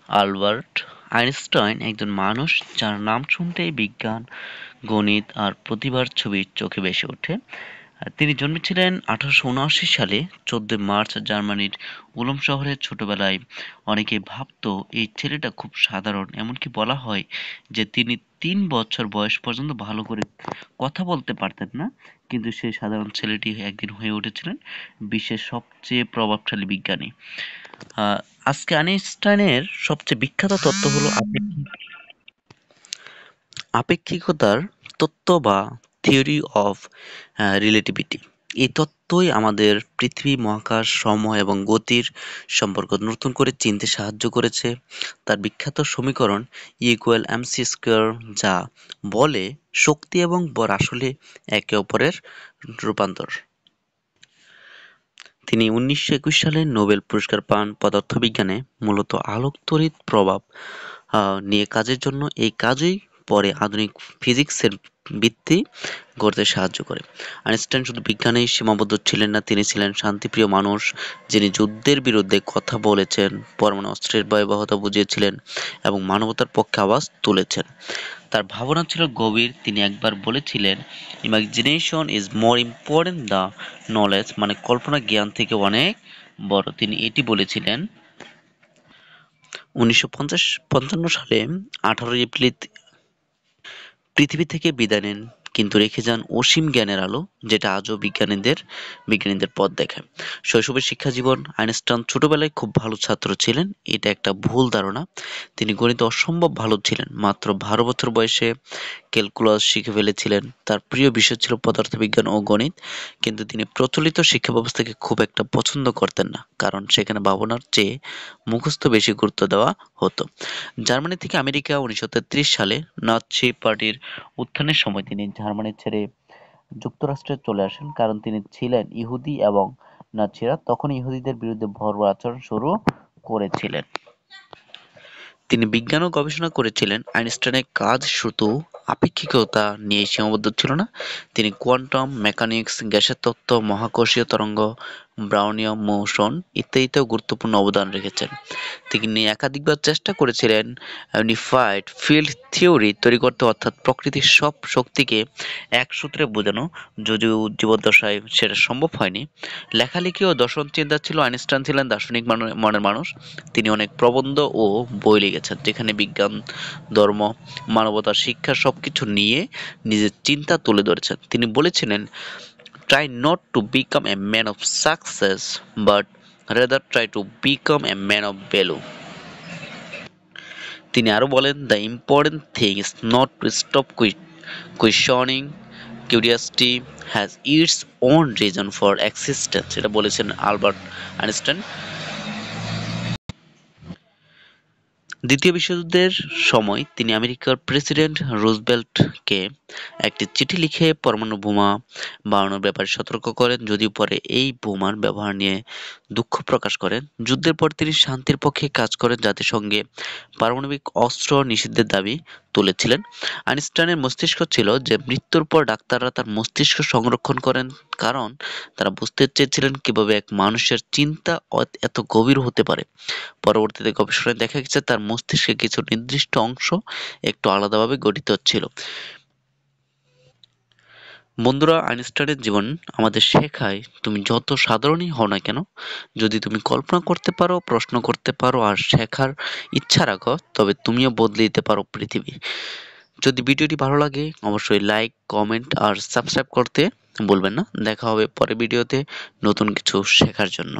Albert Einstein একজন মানুষ যার নাম শুনতেই বিজ্ঞান, গণিত আর প্রতিভার ছবি চোখে ভেসে ওঠে। তিনি জন্মেছিলেন 1879 সালে 14 মার্চ জার্মানির উলম শহরে। ছোটবেলায় অনেকে ভাবতো এই ছেলেটা খুব সাধারণ, এমনকি বলা হয় যে তিনি 3 বছর বয়স পর্যন্ত ভালো করে কথা বলতে পারতেন না। কিন্তু সেই সাধারণ ছেলেটি একদিন হয়ে উঠেছিলেন বিশ্বের সবচেয়ে প্রভাবশালী বিজ্ঞানী। আহ, আজকে আইনস্টাইনের সবচেয়ে বিখ্যাত তত্ত্ব হলো আপেক্ষিকতার তত্ত্ব বা থিওরি অফ রিলেটিভিটি। এই তত্ত্বই আমাদের পৃথিবী, মহাকাশ, সময় এবং গতির সম্পর্ক নতুন করে চিনতে সাহায্য করেছে। তার বিখ্যাত সমীকরণ E=mc² যা বলে শক্তি এবং ভর আসলে একে অপরের রূপান্তর। তিনি 1921 সালে নোবেল পুরস্কার পান পদার্থবিজ্ঞানে, মূলত আলোক তড়িৎ প্রভাব নিয়ে কাজের জন্য। এই কাজই পরে আধুনিক ফিজিক্সের ভিত্তি গড়তে সাহায্য করে। আইনস্টাইন শুধু বিজ্ঞানেই সীমাবদ্ধ ছিলেন না, তিনি ছিলেন শান্তিপ্রিয় মানুষ, যিনি যুদ্ধের বিরুদ্ধে কথা বলেছেন, পরমাণু অস্ত্রের ভয়াবহতা বুঝিয়েছিলেন এবং মানবতার পক্ষে আওয়াজ তুলেছেন। তার ভাবনা ছিল গভীর। তিনি একবার বলেছিলেন, imagination is more important the knowledge, মানে কল্পনা জ্ঞান থেকে অনেক বড়। তিনি এটি বলেছিলেন 1955 সালে 18 এপ্রিল পৃথিবী থেকে বিদায় নেন, কিন্তু রেখে যান অসীম জ্ঞানের আলো, যেটা আজও বিজ্ঞানীদের পথ দেখায়। শৈশবের শিক্ষা জীবন। আইনস্টাইন ছোটবেলায় খুব ভালো ছাত্র ছিলেন, এটা একটা ভুল ধারণা। তিনি গণিতে অসম্ভব ভালো ছিলেন। মাত্র 12 বছর বয়সে ক্যালকুলাস শিখে ফেলেছিলেন। তার প্রিয় বিষয় ছিল পদার্থবিজ্ঞান ও গণিত, কিন্তু তিনি প্রচলিত শিক্ষা ব্যবস্থাকে খুব একটা পছন্দ করতেন না, কারণ সেখানে ভাবনার চেয়ে মুখস্থ বেশি গুরুত্ব দেওয়া হতো। জার্মানি থেকে আমেরিকা 1933 সালে নাৎসি পার্টির উত্থানের সময় তিনি জার্মানি ছেড়ে যুক্তরাষ্ট্রে চলে আসেন, কারণ তিনি ছিলেন ইহুদি এবং নাৎসিরা তখন ইহুদিদের বিরুদ্ধে বর্বর আচরণ শুরু করেছিলেন। তিনি বিজ্ঞান ও গবেষণা করেছিলেন। আইনস্টাইনের কাজ শুধু আপেক্ষিকতা নিয়ে সীমাবদ্ধ ছিল না, তিনি কোয়ান্টাম মেকানিক্স, গ্যাসের তত্ত্ব, মহাকর্ষীয় তরঙ্গ, ব্রাউনীয় মোশন ইত্যাদিতেও গুরুত্বপূর্ণ অবদান রেখেছেন। তিনি একাধিকবার চেষ্টা করেছিলেন ইউনিফাইড ফিল্ড থিওরি তৈরি করতে, অর্থাৎ প্রকৃতির সব শক্তিকে এক সূত্রে বোঝানো, যদিও জীবদ্দশায় সেটা সম্ভব হয়নি। লেখালেখি ও দর্শন চিন্তা ছিল। আইনস্টাইন ছিলেন দার্শনিক মনের মানুষ। তিনি অনেক প্রবন্ধ ও বই লিখেছেন, যেখানে বিজ্ঞান, ধর্ম, মানবতা, শিক্ষা সবকিছু নিয়ে নিজের চিন্তা তুলে ধরেছেন। তিনি বলেছিলেন, "Try not to become a man of success, but rather try to become a man of value." তিনি আরো বলেন, "The important thing is not to stop questioning. Curiosity has its own reason for existence." এটা বলেছেন Albert Einstein. দ্বিতীয় বিশ্বযুদ্ধের সময় তিনি আমেরিকার প্রেসিডেন্ট রুজভেল্টকে একটি চিঠি লিখে পরমাণু বোমা বানানোর ব্যাপারে সতর্ক করেন, যদিও পরে এই বোমার ব্যবহার নিয়ে দুঃখ প্রকাশ করেন। যুদ্ধের পর তিনি শান্তির পক্ষে কাজ করেন, জাতিসংঘে পারমাণবিক অস্ত্র নিষিদ্ধের দাবি তুলেছিলেন। আইনস্টাইনের মস্তিষ্ক ছিল যে মৃত্যুর পর ডাক্তাররা তার মস্তিষ্ক সংরক্ষণ করেন, কারণ তারা বুঝতে চেয়েছিলেন কিভাবে এক মানুষের চিন্তা এত গভীর হতে পারে। পরবর্তীতে গবেষণায় দেখা গেছে তার মস্তিষ্কের কিছু নির্দিষ্ট অংশ একটু আলাদাভাবে গঠিত ছিল। বন্ধুরা, আইনস্টাইনের জীবন আমাদের শেখায়, তুমি যত সাধারণই হও না কেন, যদি তুমি কল্পনা করতে পারো, প্রশ্ন করতে পারো আর শেখার ইচ্ছা রাখো, তবে তুমিও বদলে দিতে পারো পৃথিবী। যদি ভিডিওটি ভালো লাগে অবশ্যই লাইক, কমেন্ট আর সাবস্ক্রাইব করতে ভুলবেন না। দেখা হবে পরের ভিডিওতে নতুন কিছু শেখার জন্য।